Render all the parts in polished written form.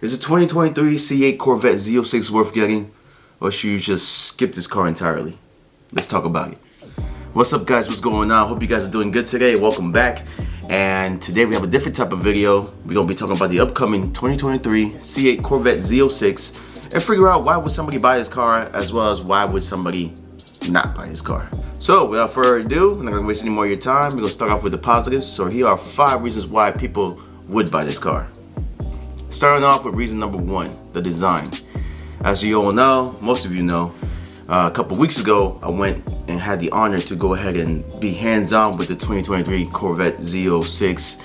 Is a 2023 C8 Corvette Z06 worth getting, or should you just skip this car entirely? Let's talk about it. What's up guys, what's going on? Hope you guys are doing good today. Welcome back. And today we have a different type of video. We're going to be talking about the upcoming 2023 C8 Corvette Z06 and figure out why would somebody buy this car, as well as why would somebody not buy this car. So without further ado, I'm not going to waste any more of your time. We're going to start off with the positives. So here are 5 reasons why people would buy this car. Starting off with reason number 1, the design. As you all know, most of you know, a couple weeks ago I went and had the honor to go ahead and be hands-on with the 2023 Corvette Z06,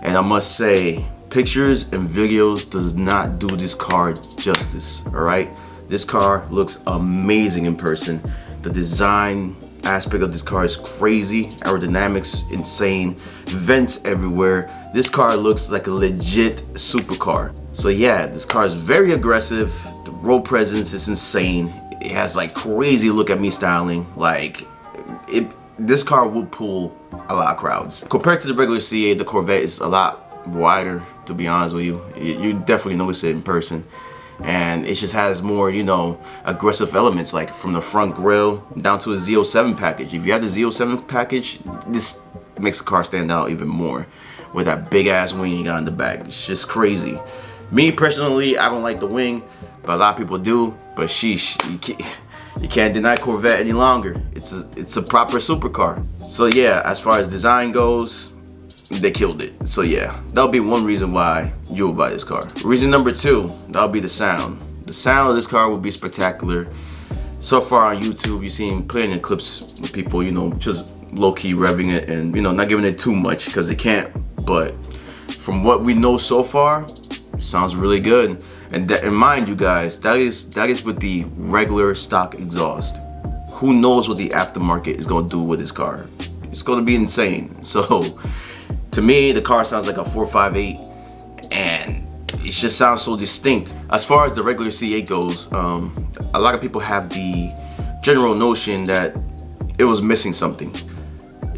and I must say, pictures and videos does not do this car justice. Alright, this car looks amazing in person. The design aspect of this car is crazy, aerodynamics insane, vents everywhere. This car looks like a legit supercar. So yeah, this car is very aggressive. The road presence is insane. It has like crazy look at me styling. Like this car will pull a lot of crowds. Compared to the regular C8, the Corvette is a lot wider, to be honest with you. You definitely notice it in person. And it just has more, you know, aggressive elements, like from the front grille down to a Z07 package. If you have the Z07 package, this makes the car stand out even more with that big ass wing you got in the back. It's just crazy. Me personally, I don't like the wing, but a lot of people do. But sheesh, you can't deny Corvette any longer. It's a proper supercar. So yeah, as far as design goes, they killed it. So yeah, that'll be one reason why you'll buy this car. Reason number 2, that'll be the sound. The sound of this car will be spectacular. So far on YouTube, you've seen plenty of clips with people, you know, just low-key revving it and, you know, not giving it too much because they can't. But from what we know so far, it sounds really good. And mind you guys, that is with the regular stock exhaust. Who knows what the aftermarket is gonna do with this car? It's gonna be insane. So to me, the car sounds like a 458, and it just sounds so distinct. As far as the regular C8 goes, a lot of people have the general notion that it was missing something.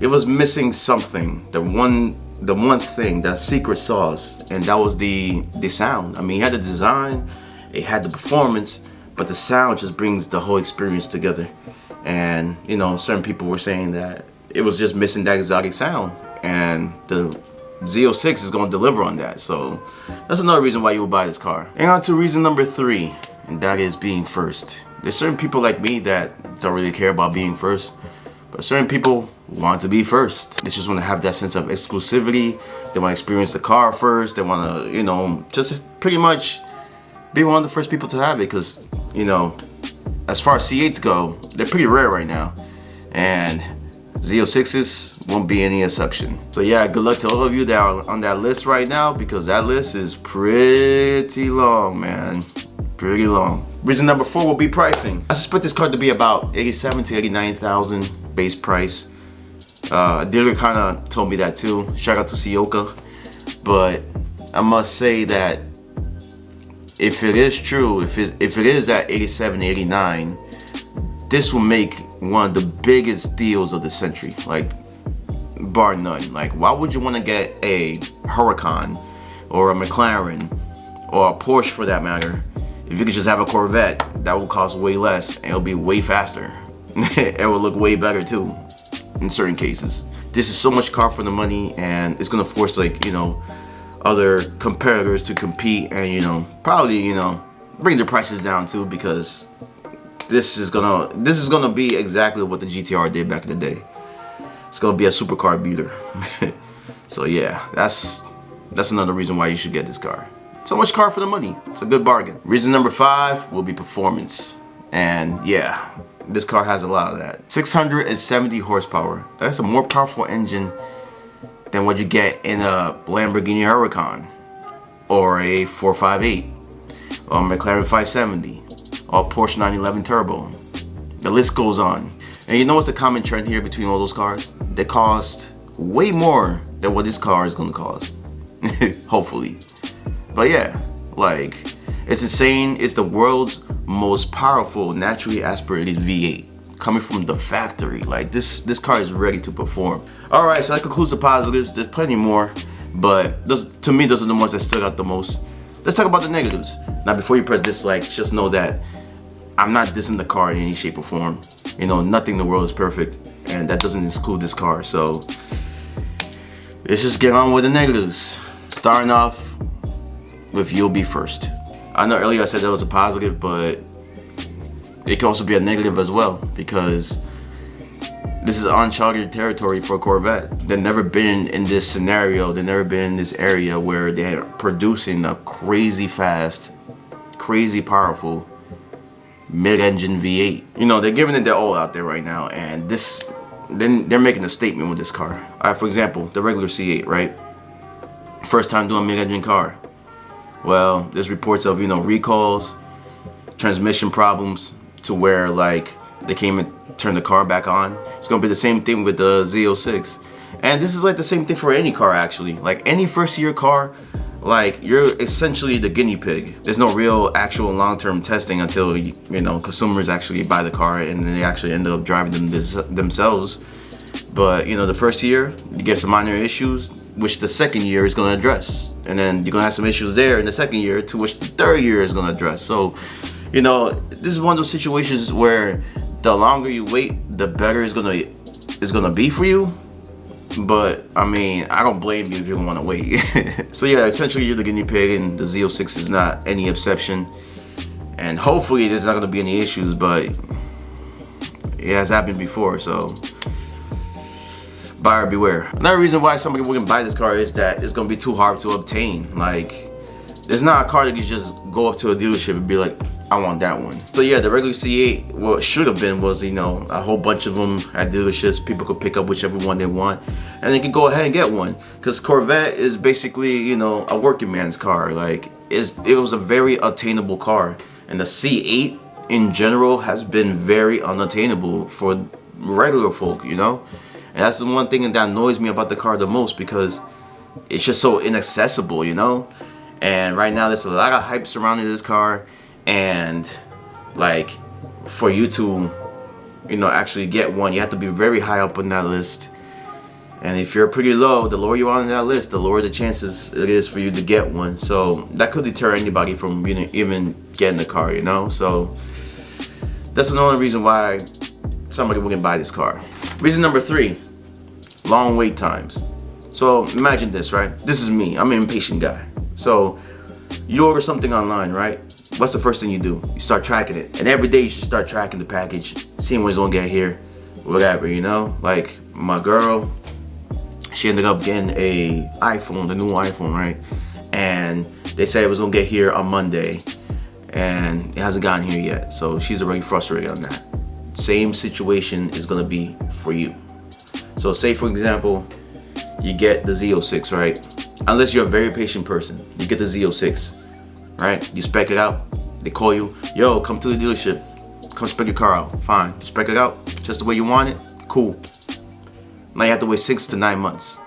It was missing something. The one thing, that secret sauce, and that was the sound. I mean, it had the design, it had the performance, but the sound just brings the whole experience together. And you know, certain people were saying that it was just missing that exotic sound, and the Z06 is going to deliver on that. So that's another reason why you would buy this car. And on to reason number 3, and that is being first. There's certain people like me that don't really care about being first, but certain people want to be first. They just want to have that sense of exclusivity. They want to experience the car first. They want to, you know, just pretty much be one of the first people to have it, because, you know, as far as C8s go, they're pretty rare right now, and Z06s won't be any exception. So yeah, good luck to all of you that are on that list right now, because that list is pretty long, man. Pretty long. Reason number 4 will be pricing. I suspect this car to be about $87,000 to $89,000 base price. A dealer kind of told me that too. Shout out to Sioka. But I must say that if it is true, if it is at 87, 89, this will make one of the biggest deals of the century, like bar none. Like, why would you want to get a Huracan or a McLaren or a Porsche for that matter if you could just have a Corvette that will cost way less and it'll be way faster? It will look way better too in certain cases. This is so much car for the money, and it's gonna force, like, you know, other competitors to compete, and, you know, probably, you know, bring their prices down too, because this is gonna be exactly what the GTR did back in the day. It's gonna be a supercar beater. So yeah, that's another reason why you should get this car. So much car for the money. It's a good bargain. Reason number 5 will be performance. And yeah, this car has a lot of that. 670 horsepower. That's a more powerful engine than what you get in a Lamborghini Huracan or a 458 or a McLaren 570 or a Porsche 911 Turbo. The list goes on. And you know what's the common trend here between all those cars? They cost way more than what this car is gonna cost. Hopefully. But yeah, like, it's insane. It's the world's most powerful naturally aspirated V8 coming from the factory. Like, this car is ready to perform. All right, so that concludes the positives. There's plenty more, but to me, those are the ones that stood out the most. let's talk about the negatives. Now, before you press dislike, just know that I'm not dissing the car in any shape or form. You know, nothing in the world is perfect, and that doesn't exclude this car. So let's just get on with the negatives. Starting off with you'll be first. I know earlier I said that was a positive, but it can also be a negative as well, because this is uncharted territory for a Corvette. They've never been in this scenario. They've never been in this area where they're producing a crazy fast, crazy powerful mid-engine V8. You know, they're giving it their all out there right now, and then they're making a statement with this car. All right, for example, the regular C8, right? First time doing mid-engine car. Well, there's reports of, you know, recalls, transmission problems, to where like they came and turned the car back on. It's gonna be the same thing with the Z06, and this is like the same thing for any car actually. Like any first year car, like you're essentially the guinea pig. There's no real actual long-term testing until you know, consumers actually buy the car and then they actually end up driving them themselves. But you know, the first year you get some minor issues, which the second year is gonna address, and then you're gonna have some issues there in the second year, to which the third year is gonna address. So you know, this is one of those situations where the longer you wait, the better it's gonna be for you. But I mean, I don't blame you if you don't want to wait. So yeah, essentially you're the guinea pig, and the Z06 is not any exception. And hopefully there's not gonna be any issues, but it has happened before, so buyer beware. Another reason why somebody wouldn't buy this car is that it's gonna be too hard to obtain. Like, it's not a car that you just go up to a dealership and be like, I want that one. So yeah, the regular C8, what it should have been was, you know, a whole bunch of them at dealerships. People could pick up whichever one they want, and they could go ahead and get one. Because Corvette is basically, you know, a working man's car. Like, it was a very attainable car. And the C8 in general has been very unattainable for regular folk, you know? And that's the one thing that annoys me about the car the most, because it's just so inaccessible, you know? And right now there's a lot of hype surrounding this car, and like, for you to, you know, actually get one, you have to be very high up on that list. And if you're pretty low, the lower you are on that list, the lower the chances it is for you to get one. So that could deter anybody from even getting the car, you know? So that's another reason why somebody wouldn't buy this car. Reason number 3, long wait times. So imagine this, right? This is me, I'm an impatient guy. So you order something online, right? What's the first thing you do? You start tracking it. And every day you should start tracking the package, seeing when it's gonna get here, whatever, you know? Like my girl, she ended up getting a new iPhone, right? And they said it was gonna get here on Monday, and it hasn't gotten here yet. So she's already frustrated on that. Same situation is gonna be for you. So say for example, you get the Z06, right? Unless you're a very patient person, you get the Z06, right? You spec it out, they call you, yo, come to the dealership, come spec your car out. Fine, you spec it out just the way you want it, cool. Now you have to wait 6 to 9 months.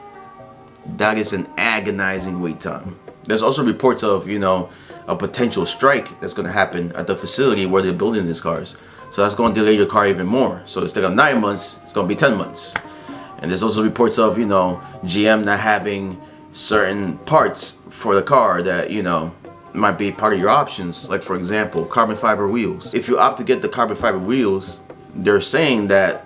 That is an agonizing wait time. There's also reports of, you know, a potential strike that's gonna happen at the facility where they're building these cars. So that's gonna delay your car even more. So instead of 9 months, it's gonna be 10 months. And there's also reports of, you know, GM not having certain parts for the car that, you know, might be part of your options. Like for example, carbon fiber wheels. If you opt to get the carbon fiber wheels, they're saying that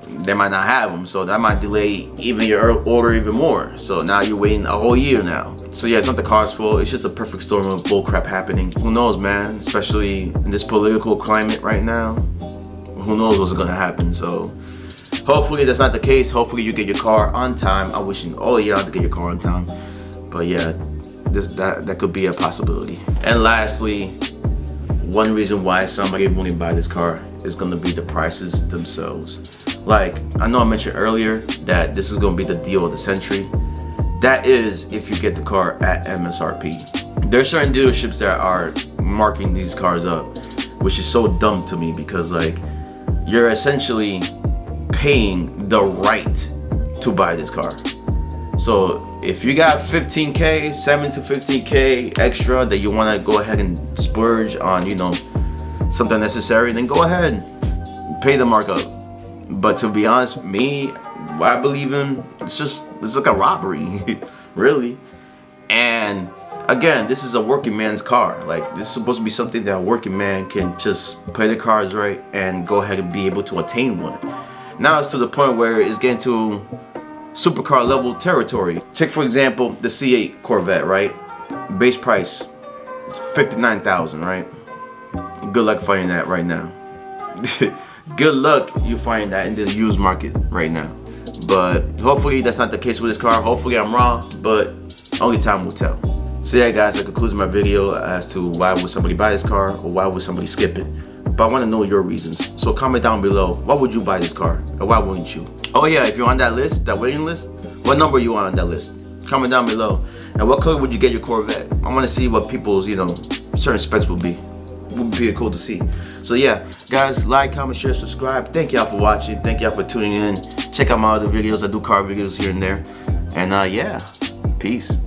they might not have them, so that might delay even your order even more. So now you're waiting a whole year now. So yeah, it's not the car's fault, it's just a perfect storm of bullcrap happening. Who knows, man? Especially in this political climate right now, who knows what's gonna happen. So hopefully that's not the case. Hopefully you get your car on time. I'm wishing all of y'all to get your car on time. But yeah, that could be a possibility. And lastly, one reason why somebody wouldn't buy this car is gonna be the prices themselves. Like, I know I mentioned earlier that this is gonna be the deal of the century. That is if you get the car at MSRP. There are certain dealerships that are marking these cars up, which is so dumb to me, because like, you're essentially paying the right to buy this car. So if you got 15K, 7 to 15K extra that you wanna go ahead and splurge on, you know, something necessary, then go ahead, pay the markup. But to be honest, me, what I believe in, it's like a robbery, really. And again, this is a working man's car. Like, this is supposed to be something that a working man can just play the cards right and go ahead and be able to attain one. Now it's to the point where it's getting to supercar level territory. Take for example the C8 Corvette, right? Base price, it's $59,000, right? Good luck finding that right now. Good luck you find that in the used market right now. But hopefully that's not the case with this car. Hopefully I'm wrong, but only time will tell. So yeah guys, that concludes my video as to why would somebody buy this car or why would somebody skip it. But I want to know your reasons. So comment down below, why would you buy this car or why wouldn't you? Oh yeah, if you're on that list, that waiting list, what number are you on that list? Comment down below. And what color would you get your Corvette? I want to see what people's, you know, certain specs will be. Would be cool to see. So yeah, guys, like, comment, share, subscribe. Thank y'all for watching. Thank y'all for tuning in. Check out my other videos. I do car videos here and there. And yeah, peace.